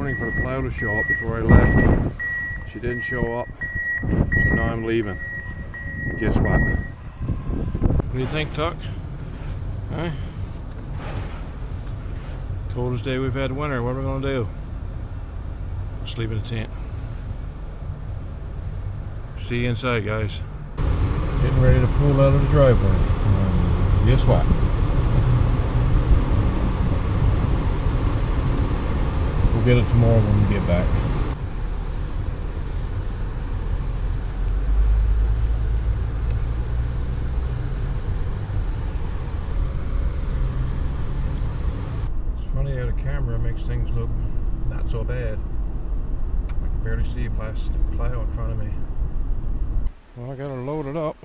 morning for the plow to show up before I left. She didn't show up, so now I'm leaving. And guess what? What do you think, Tuck? Huh? Coldest day we've had winter. What are we going to do? Sleep in a tent. See you inside, guys. Getting ready to pull out of the driveway. Guess what? We'll get it tomorrow when we get back. It's funny how the camera makes things look not so bad. I can barely see a plastic plow in front of me. Well, I gotta load it up.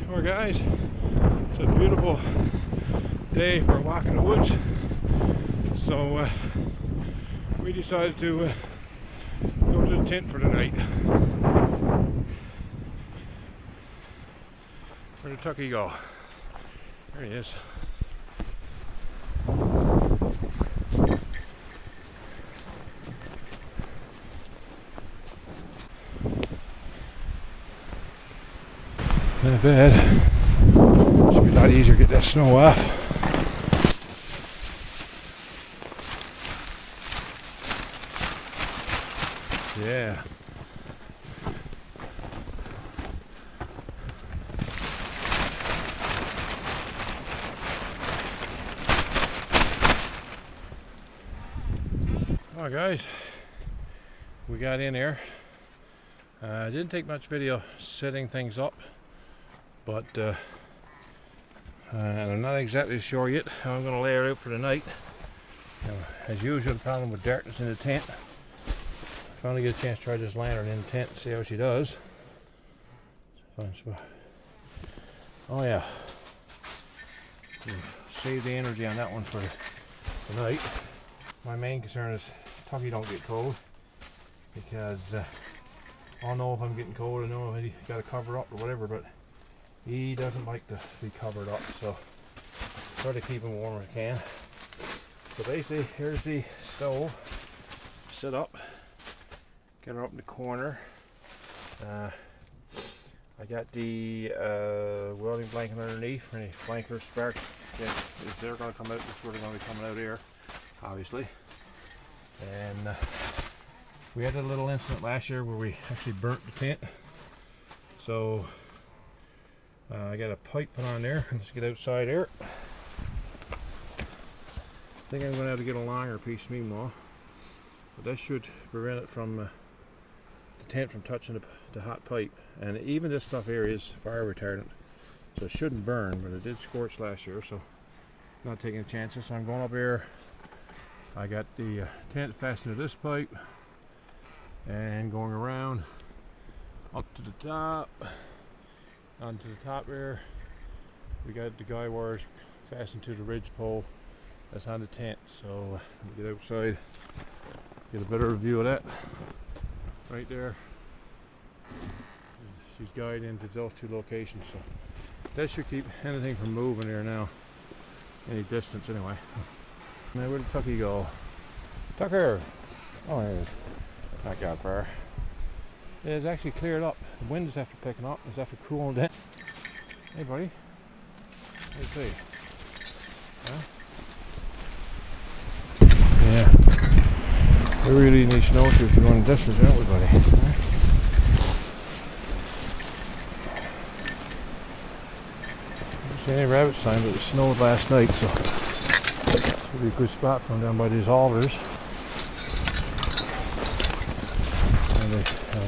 Well, guys, it's a beautiful day for a walk in the woods. So we decided to go to the tent for the night. Where did Tucky go? There he is. Not bad. Should be a lot easier to get that snow off. Yeah. Well, guys, we got in there. Didn't take much video setting things up, but I'm not exactly sure yet how I'm going to lay her out for the night. As usual, the problem with darkness in the tent. I finally get a chance to try this lantern in the tent and see how she does. Oh yeah, save the energy on that one for the night. My main concern is Tucky don't get cold, because I don't know if I'm getting cold. I know if he got to cover up or whatever, but he doesn't like to be covered up, so try to keep him warm as I can. So basically, here's the stove set up. Get her up in the corner. I got the welding blanket underneath for any flanker sparks. If they're going to come out, that's where they're going to be coming out here, obviously. And we had a little incident last year where we actually burnt the tent. So I got a pipe put on there. Let's get outside here. I think I'm going to have to get a longer piece meanwhile, but that should prevent it from the tent from touching the hot pipe. And even this stuff here is fire retardant, so it shouldn't burn, but it did scorch last year, so I'm not taking chances. So I'm going up here. I got the tent fastened to this pipe and going around up to the top. Onto the top there, we got the guy wires fastened to the ridge pole that's on the tent. So we get outside, get a better view of that right there. She's guided into those two locations, so that should keep anything from moving there now, any distance anyway. Now, where did Tucky go? Tucker! Oh, there he is. Not got far. It's actually cleared up. The wind is after picking up. It's after cooling down. Hey, buddy. Let's see. Huh? Yeah. We really need snowshoes to go in the distance, don't we, buddy? Huh? Didn't see any rabbit sign, but it snowed last night, so it'll be a good spot for them down by these alders.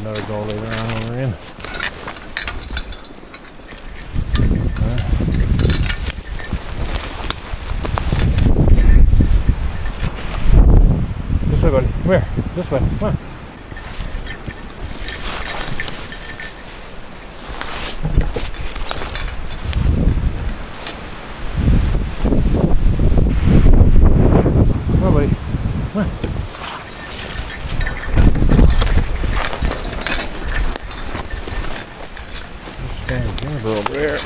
Another goal later on when we're in. This way, buddy. Come here. This way. Come on. Come on, buddy. Come on. Over there.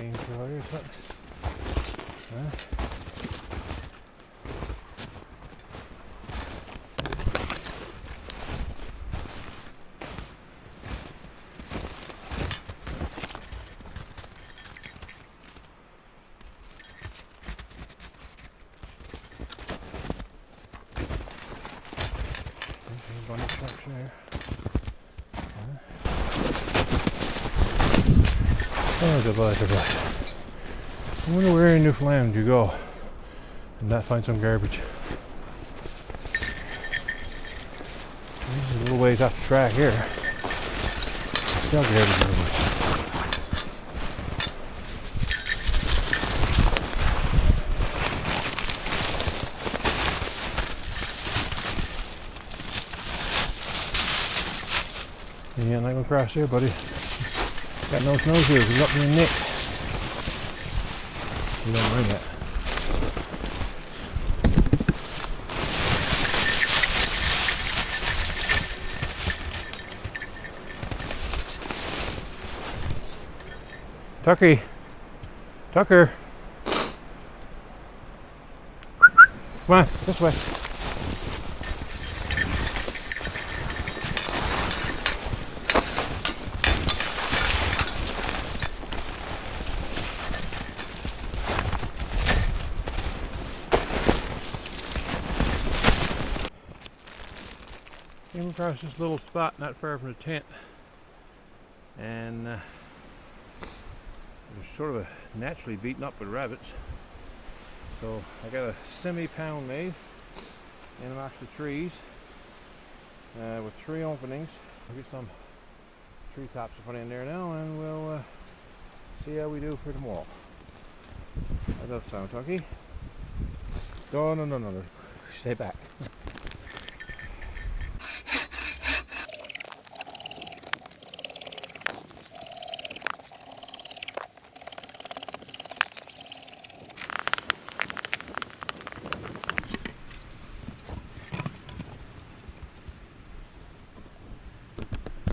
Game fire, is it? Huh? Bunny tracks there. Oh, goodbye, goodbye. I wonder where in Newfoundland you go and not find some garbage. There's a little ways off the track here. Still garbage everywhere. You ain't not gonna cross here, buddy. Got no snowshoes, he's up in your neck. You don't mind that. Tucky! Tucker! Come on, this way. Came across this little spot not far from the tent, and it was sort of naturally beaten up with rabbits. So I got a semi-pound made in amongst the trees with 3 openings. I'll get some tree tops to put in there now, and we'll see how we do for tomorrow. How's that sound, Tucky? No. Stay back.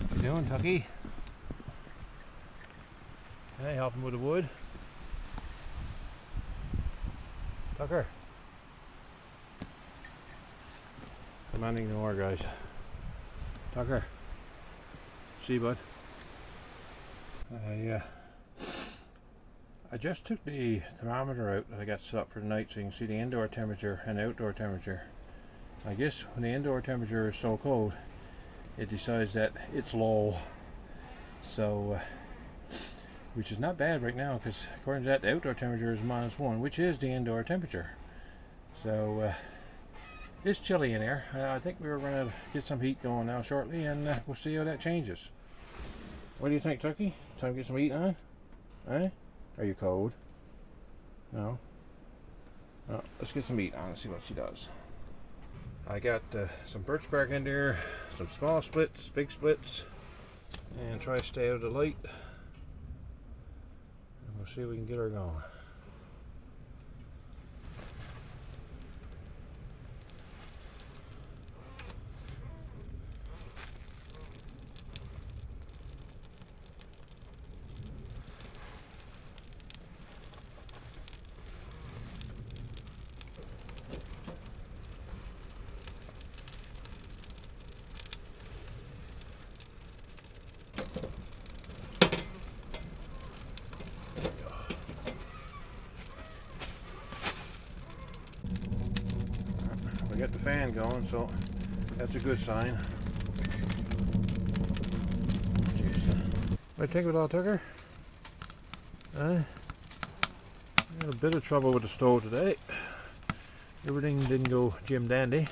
What you doing, Tucky? Hey, helping with the wood. Tucker. Commanding no more, guys. Tucker. See, bud. I just took the thermometer out that I got set up for tonight so you can see the indoor temperature and outdoor temperature. I guess when the indoor temperature is so cold, it decides that it's low. So, which is not bad right now, because according to that, the outdoor temperature is -1, which is the indoor temperature. So, it's chilly in here. I think we're going to get some heat going now shortly, and we'll see how that changes. What do you think, Tucky? Time to get some heat on? Eh? Are you cold? No? Oh, let's get some heat on and see what she does. I got some birch bark in there, some small splits, big splits, and try to stay out of the light. And we'll see if we can get her going. Got the fan going, so that's a good sign. What do you think of it all, Tucker? I had a bit of trouble with the stove today. Everything didn't go Jim dandy.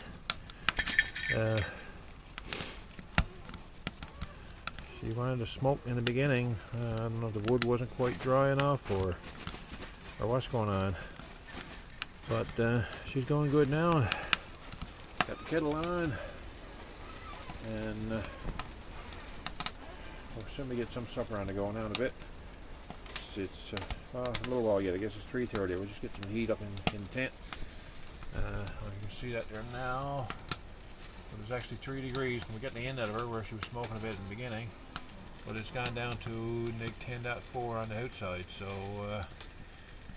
She wanted to smoke in the beginning. I don't know if the wood wasn't quite dry enough or what's going on. But she's going good now. Got the kettle on, and we'll soon get some supper on to go now in a bit. It's a little while yet. I guess it's 3:30. We'll just get some heat up in the tent. You can see that there now. It was actually 3 degrees when we got the end out of her, where she was smoking a bit in the beginning. but it's gone down to neg 10.4 on the outside, so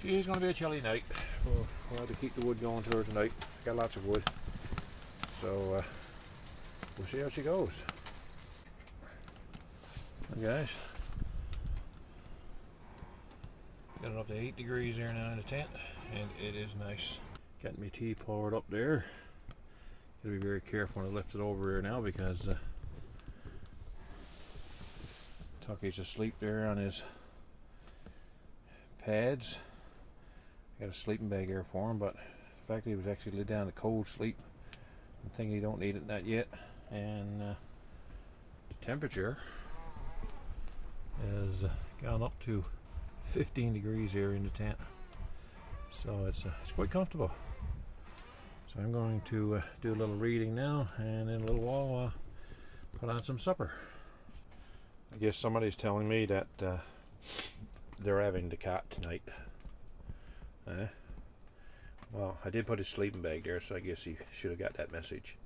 she's going to be a chilly night. We'll have to keep the wood going to her tonight. Got lots of wood, so we'll see how she goes. Well, guys, got it up to 8 degrees there now in the tent, and it is nice. Got my tea poured up there. Gotta be very careful when I lift it over here now, because Tucky's asleep there on his pads. Got a sleeping bag here for him, but the fact that he was actually laid down to cold sleep, I'm thinking he don't need it not yet. And the temperature has gone up to 15 degrees here in the tent, so it's quite comfortable. So I'm going to do a little reading now, and in a little while put on some supper. I guess somebody's telling me that they're having the cat tonight. Well, I did put his sleeping bag there, so I guess he should have got that message.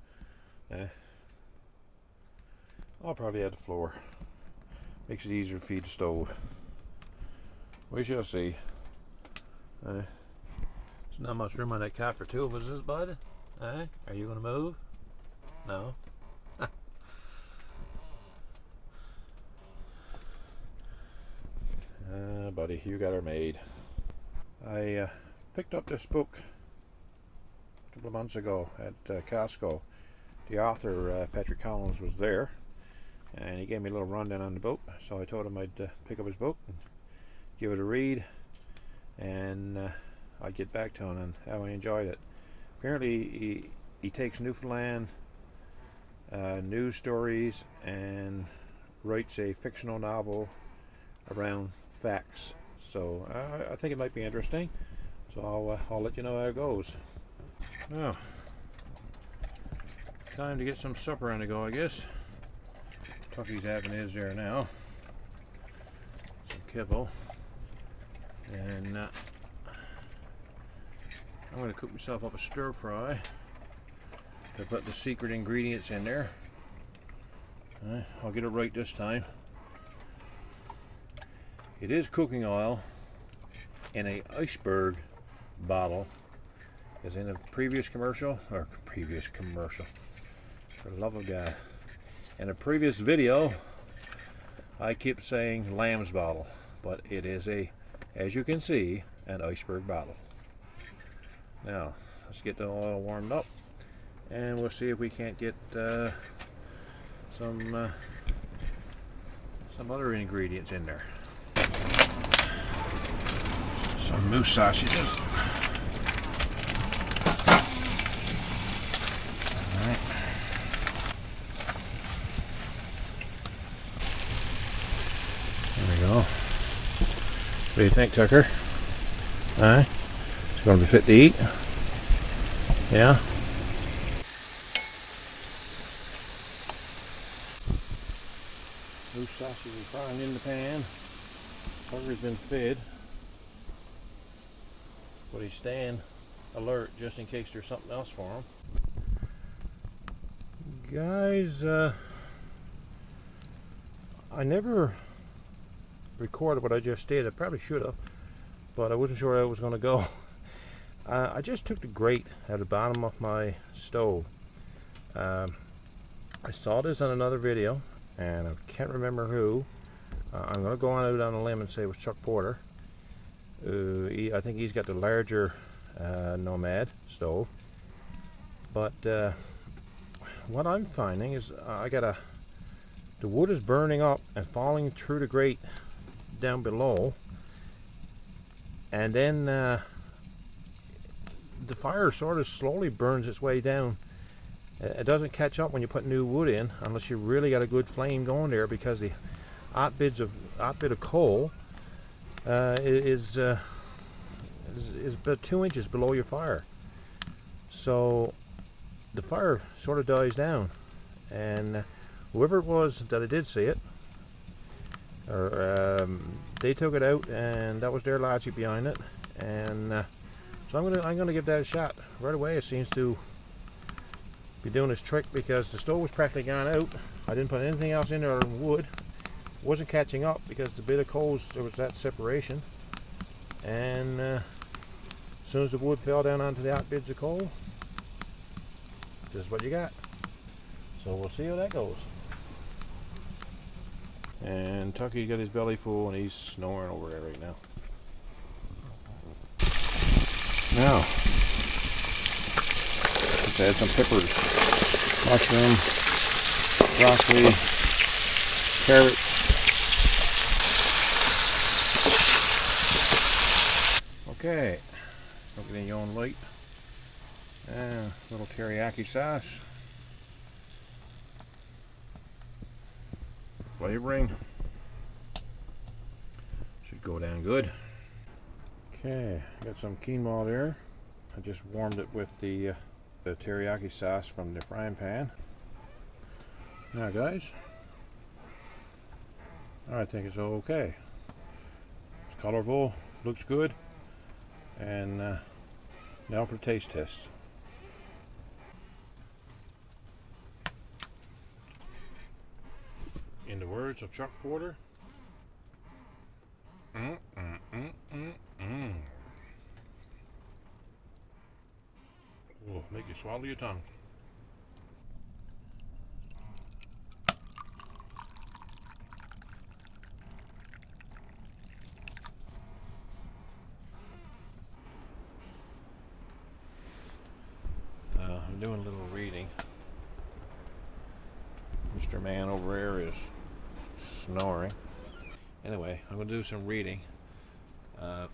I'll probably add the floor. Makes it easier to feed the stove. We shall see. There's not much room on that cat for two of us, is bud? Are you going to move? No? Buddy, you got her made. I picked up this book a couple of months ago at Costco. The author, Patrick Collins, was there, and he gave me a little rundown on the book, so I told him I'd pick up his book and give it a read, and I'd get back to him on how I enjoyed it. Apparently he takes Newfoundland news stories and writes a fictional novel around facts, so I think it might be interesting, so I'll let you know how it goes. Well, time to get some supper on the go, I guess. Tucky's having his there now, some kibble, and I'm going to cook myself up a stir fry. I put the secret ingredients in there. I'll get it right this time. It is cooking oil in a iceberg bottle, as in a previous commercial, for the love of God. In a previous video, I kept saying lamb's bottle, but it is as you can see, an iceberg bottle. Now, let's get the oil warmed up, and we'll see if we can't get some other ingredients in there. Some moose sausages. Alright. There we go. What do you think, Tucker? Alright. It's going to be fit to eat. Yeah. Moose sausage is frying in the pan. Tucker's been fed, but he's staying alert just in case there's something else for him. Guys, I never recorded what I just did. I probably should have, but I wasn't sure how it was going to go. I just took the grate out of the bottom of my stove. I saw this on another video, and I can't remember who. I'm going to go out on a limb and say it was Chuck Porter. I think he's got the larger Nomad stove. But what I'm finding is the wood is burning up and falling through the grate down below, and then the fire sort of slowly burns its way down. It doesn't catch up when you put new wood in, unless you really got a good flame going there, because the hot bit of coal is about 2 inches below your fire. So the fire sort of dies down, and whoever it was that I did see it, or they took it out, and that was their logic behind it. And so I'm gonna give that a shot right away. It seems to be doing its trick, because the stove was practically gone out. I didn't put anything else in there other than wood. wasn't catching up because the bit of coals, there was that separation, and as soon as the wood fell down onto the out bits of coal, this is what you got. So we'll see how that goes. And Tucky got his belly full and he's snoring over there right now. Now, let's add some peppers, mushroom, broccoli, carrots. Okay, look at your own light. And a little teriyaki sauce. Flavoring. Should go down good. Okay, got some quinoa there. I just warmed it with the teriyaki sauce from the frying pan. Now guys, I think it's okay. It's colorful, looks good, and now for the taste test. In the words of Chuck Porter, Oh, make you swallow your tongue. I'm doing a little reading. Mr. Man over there is snoring. Anyway, I'm going to do some reading. If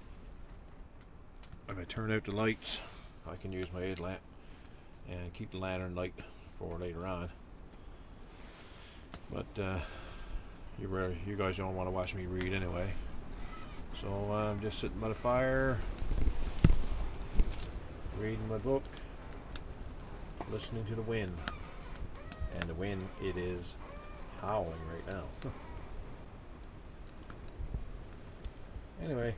I turn out the lights, I can use my headlamp and keep the lantern light for later on. But you guys don't want to watch me read anyway. So I'm just sitting by the fire, reading my book, listening to the wind. And the wind, it is howling right now. Anyway,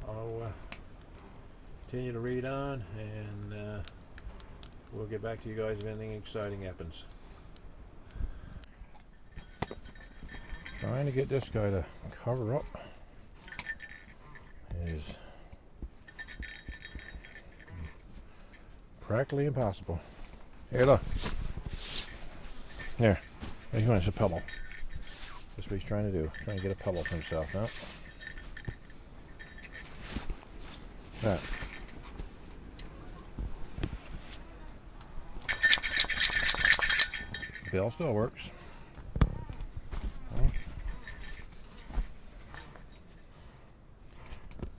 I'll continue to read on, and we'll get back to you guys if anything exciting happens. Trying to get this guy to cover up is practically impossible. Here, look. There. He wants a pillow. That's what he's trying to do. Trying to get a pillow for himself now. That. The bell still works. Well,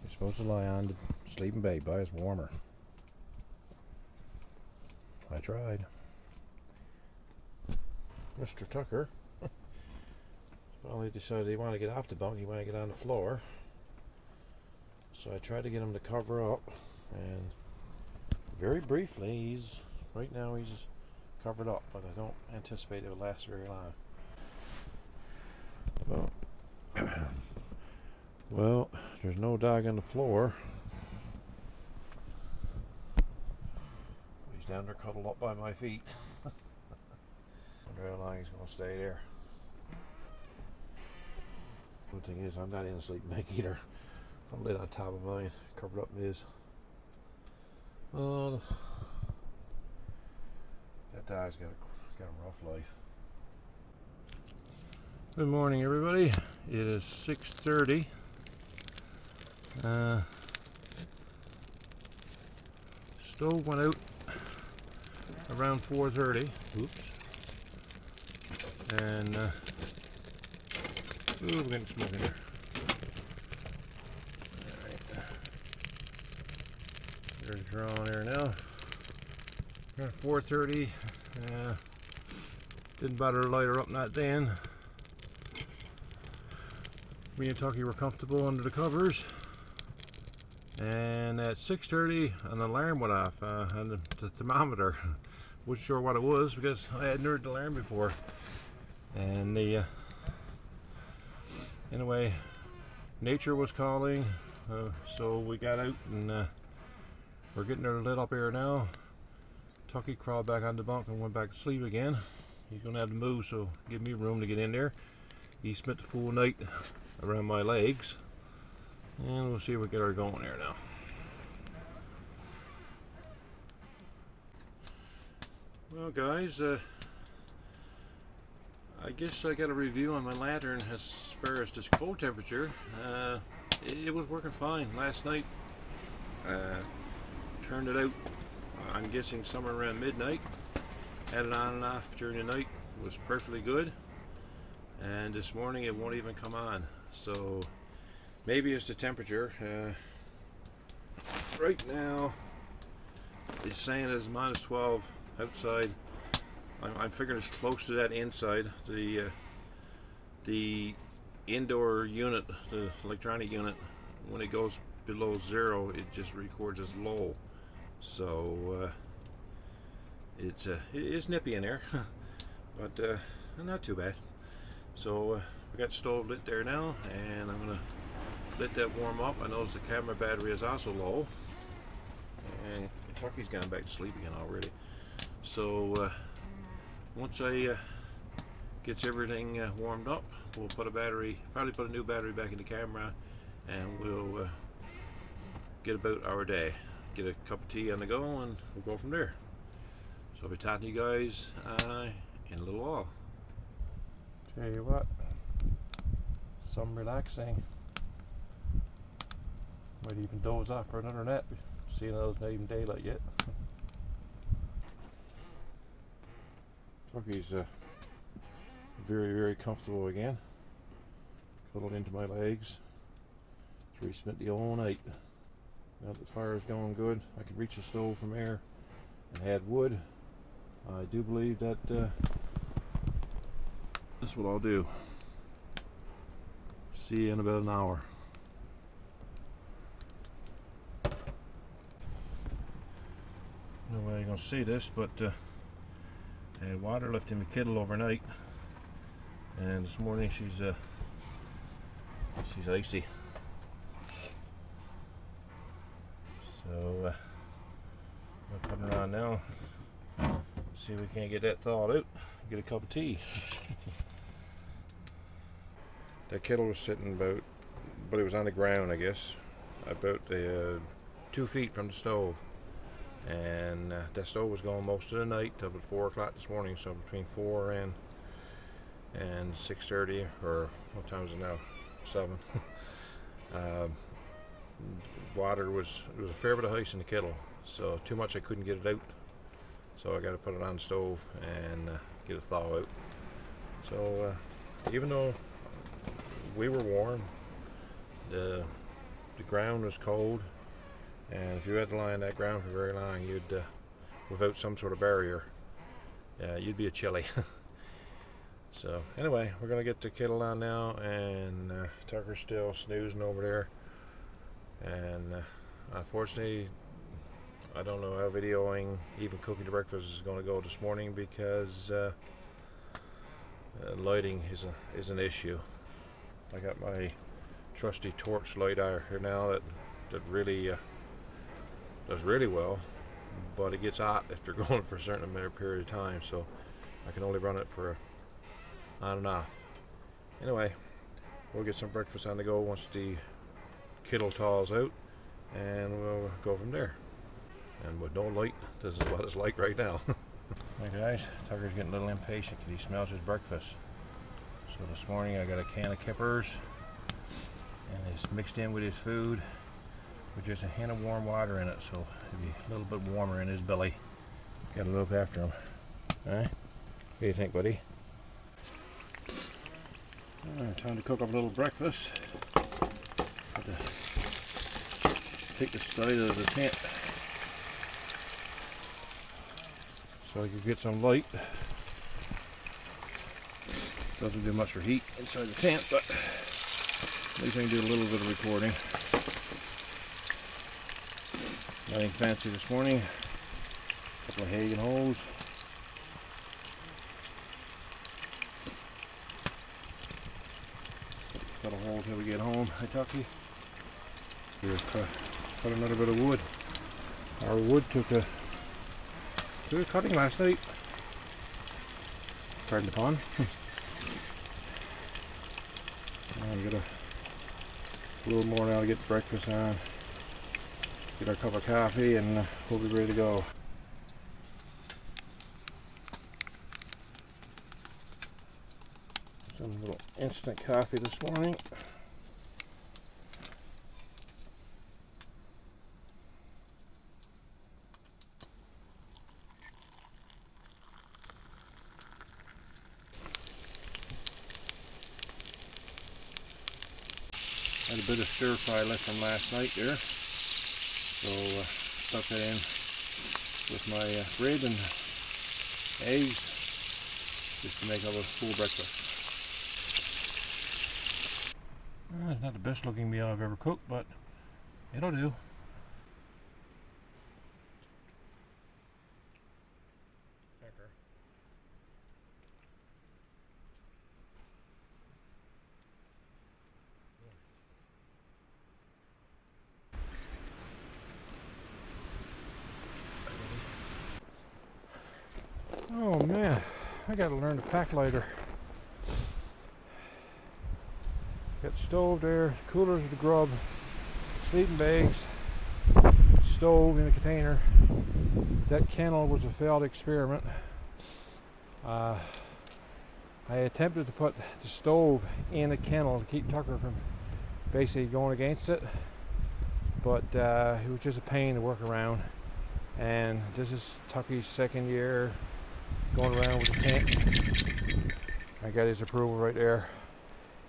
you're supposed to lie on the sleeping bag, but it's warmer. I tried. Mr. Tucker finally decided he wanted to get off the bunk, he wanted to get on the floor. So I tried to get him to cover up, and very briefly, right now he's covered up, but I don't anticipate it will last very long. Well, there's no dog on the floor. He's down there cuddled up by my feet. Wonder how long he's going to stay there. Good thing is, I'm not in a sleeping bag either. I'm laid on top of mine, covered up in his. Oh, that dog's got a rough life. Good morning, everybody. It is 6:30. Stove went out around 4:30. Oops. And ooh, we're getting smoke in there. There's a draw on there now. Around 4:30. Didn't bother to light her up, not then. Me and Tucky were comfortable under the covers. And at 6:30, an alarm went off on the thermometer. Wasn't sure what it was because I hadn't heard the alarm before. And anyway, nature was calling, so we got out and we're getting her lit up here now. Tucky crawled back on the bunk and went back to sleep again. He's gonna have to move, so give me room to get in there. He spent the full night around my legs, and we'll see if we get her going here now. Well guys, I guess I got a review on my lantern as far as this cold temperature. It was working fine last night. Turned it out, I'm guessing somewhere around midnight. Had it on and off during the night, was perfectly good. And this morning it won't even come on. So maybe it's the temperature. Right now it's saying it's minus 12 outside. I'm figuring it's close to that inside. The indoor unit, the electronic unit, when it goes below 0, it just records as low. So it's nippy in there, but not too bad. So we got the stove lit there now, and I'm gonna let that warm up. I notice the camera battery is also low, and Tucky's gone back to sleep again already. So once I gets everything warmed up, we'll put probably put a new battery back in the camera, and we'll get about our day. Get a cup of tea on the go, and we'll go from there. So I'll be talking to you guys in a little while. Tell you what, some relaxing. Might even doze off for another nap, seeing though it's not even daylight yet. Tucky's very, very comfortable again. Cuddled into my legs. We spent the whole night. Now that the fire is going good, I can reach the stove from there and add wood. I do believe that this is what I'll do. See you in about an hour. No way you're gonna see this, but I had water left in the kettle overnight, and this morning she's icy. So I'm putting her on now. See if we can't get that thawed out. Get a cup of tea. That kettle was sitting about, but it was on the ground, I guess, about 2 feet from the stove. And that stove was going most of the night till about 4 o'clock this morning. So between 4 and 6:30, or what time is it now? 7. Water was, there was a fair bit of ice in the kettle, so too much I couldn't get it out. So I got to put it on the stove and get it thawed out. So even though we were warm, the ground was cold, and if you had to lie on that ground for very long, you'd without some sort of barrier, you'd be a chilly. So anyway, we're gonna get the kettle on now, and Tucker's still snoozing over there, and unfortunately I don't know how videoing, even cooking the breakfast, is going to go this morning, because lighting is an issue. I got my trusty torch light out here now that really does really well, but it gets hot after going for a certain period of time, so I can only run it for on and off. Anyway, we'll get some breakfast on the go once the kettle thaws out, and we'll go from there. And with no light, this is what it's like right now. Hey guys, Tucker's getting a little impatient because he smells his breakfast. So this morning I got a can of kippers, and it's mixed in with his food with just a hint of warm water in it, so it'll be a little bit warmer in his belly. Gotta look after him. What do you think, buddy? Time to cook up a little breakfast. Got to take the side of the tent so I can get some light. Doesn't do much for heat inside the tent, but at least I can do a little bit of recording. Nothing fancy this morning. Couple of Hagen hose. Got a hold till we get home. Hi, Tucky. Here's cut another bit of wood. Our wood took a cutting last night. Pardon the pun. I've got a little more now to get breakfast on. Get our cup of coffee and we'll be ready to go. Some little instant coffee this morning. Had a bit of stir fry left from last night there, so stuck that in with my bread and eggs just to make a full breakfast. It's not the best looking meal I've ever cooked, but it'll do. Oh man, I gotta learn to pack lighter. Got the stove there, coolers of the grub, sleeping bags, stove in a container. That kennel was a failed experiment. I attempted to put the stove in the kennel to keep Tucker from basically going against it, but it was just a pain to work around. And this is Tucky's second year going around with the tent. I got his approval right there.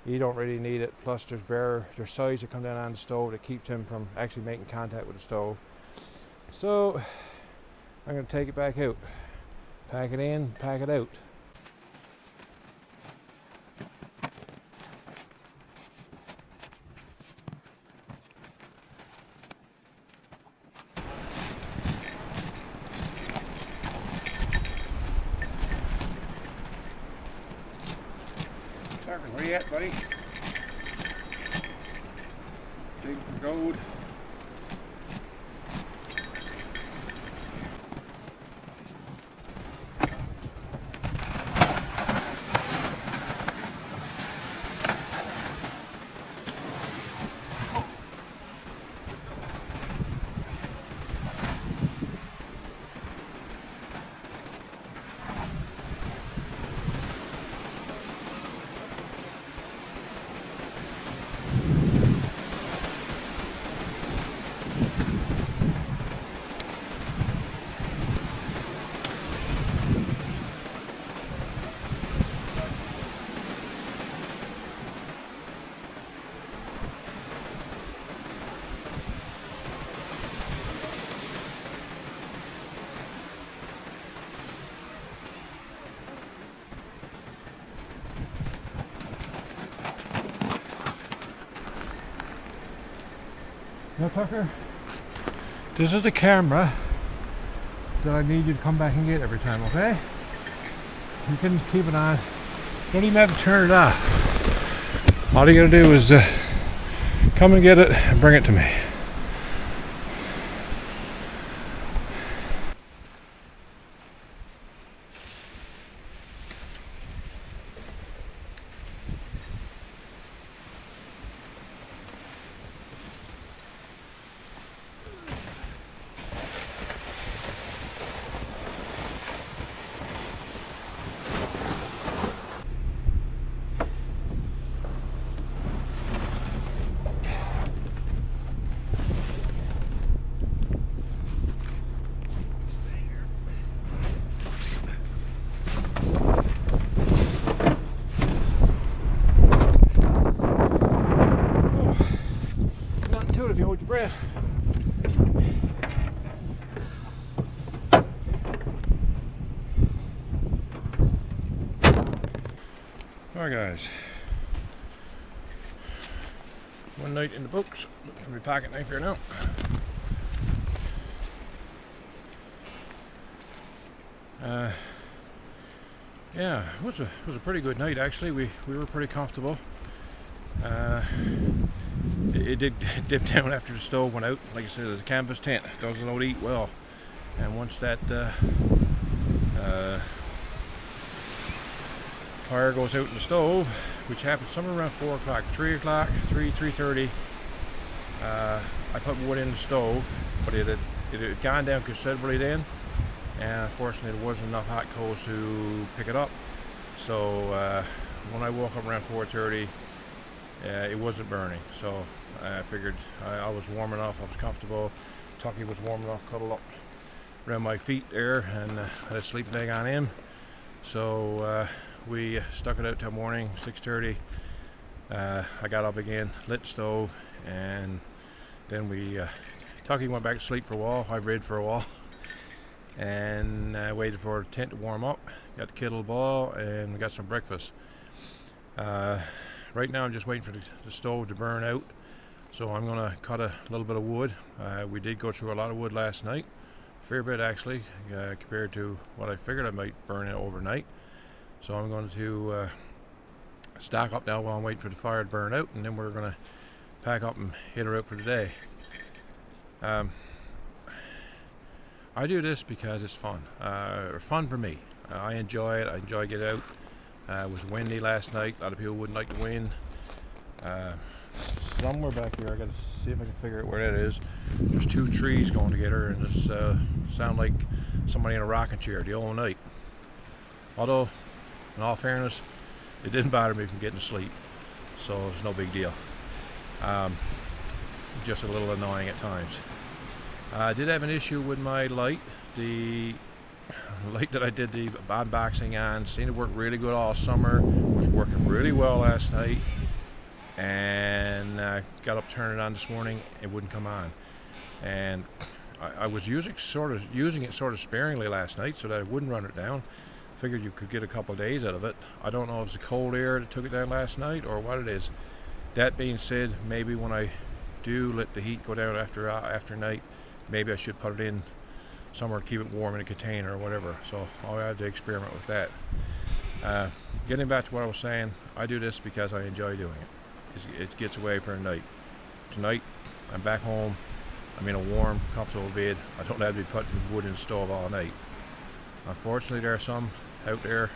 He don't really need it. Plus there's sides that come down on the stove that keeps him from actually making contact with the stove. So I'm going to take it back out. Pack it in, pack it out. Tucker, where you at, buddy? Digging for gold. Now Tucker, this is the camera that I need you to come back and get every time, okay? You can keep it on. Don't even have to turn it off. All you gotta do is come and get it and bring it to me. If you hold your breath. Alright guys, one night in the books. Looking for my pocket knife here now. Yeah, it was a pretty good night actually. We were pretty comfortable. It did dip down after the stove went out. Like I said, it's a canvas tent. It doesn't eat well. And once that fire goes out in the stove, which happened somewhere around 4 o'clock, 3 o'clock, 3:30. I put wood in the stove, but it had gone down considerably then, and unfortunately there wasn't enough hot coals to pick it up. So when I woke up around 4:30, it wasn't burning. So I figured I was warm enough, I was comfortable. Tucky was warm enough, cuddled up around my feet there, and had a sleeping bag on him. So we stuck it out till morning, 6:30. I got up again, lit the stove, and then Tucky went back to sleep for a while. I read for a while, and waited for the tent to warm up. Got the kettle boil, and we got some breakfast. Right now I'm just waiting for the stove to burn out, so I'm gonna cut a little bit of wood. We did go through a lot of wood last night, a fair bit actually, compared to what I figured I might burn it overnight. So I'm going to stock up now while I'm waiting for the fire to burn out, and then we're going to pack up and head out for the day. I do this because it's fun. Fun for me. I enjoy it. I enjoy getting out. It was windy last night. A lot of people wouldn't like the wind. Somewhere back here, I got to see if I can figure out where that is. There's 2 trees going together, and it's sound like somebody in a rocking chair the whole night. Although, in all fairness, it didn't bother me from getting to sleep, so it's no big deal. Just a little annoying at times. I did have an issue with my light. The light that I did the unboxing on seemed to work really good all summer. Was working really well last night, and got up, turned it on this morning. It wouldn't come on, and I was using it sort of sparingly last night so that I wouldn't run it down. Figured you could get a couple of days out of it. I don't know if it's the cold air that took it down last night or what it is. That being said, maybe when I do let the heat go down after night, maybe I should put it in somewhere to keep it warm in a container or whatever. So I'll have to experiment with that. Getting back to what I was saying, I do this because I enjoy doing it. It gets away for a night. Tonight, I'm back home. I'm in a warm, comfortable bed. I don't have to be putting wood in the stove all night. Unfortunately, there are some out there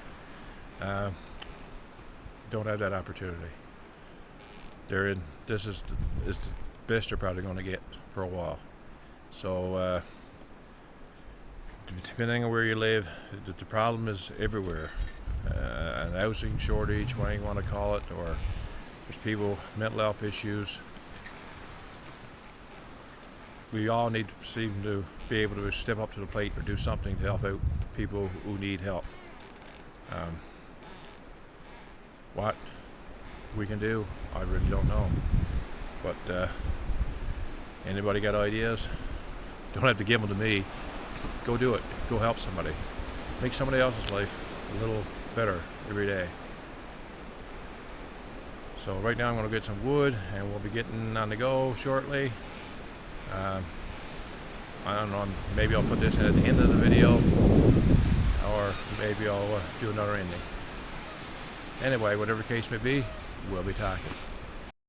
don't have that opportunity. This is the best they're probably going to get for a while. So depending on where you live, the problem is everywhere. An housing shortage, whatever you want to call it, or there's people mental health issues. We all need to seem to be able to step up to the plate or do something to help out people who need help. What we can do, I really don't know. But anybody got ideas? Don't have to give them to me. Go do it. Go help somebody. Make somebody else's life a little better every day. So right now I'm going to get some wood, and we'll be getting on the go shortly. I don't know, maybe I'll put this in at the end of the video, or maybe I'll do another ending. Anyway, whatever the case may be, we'll be talking.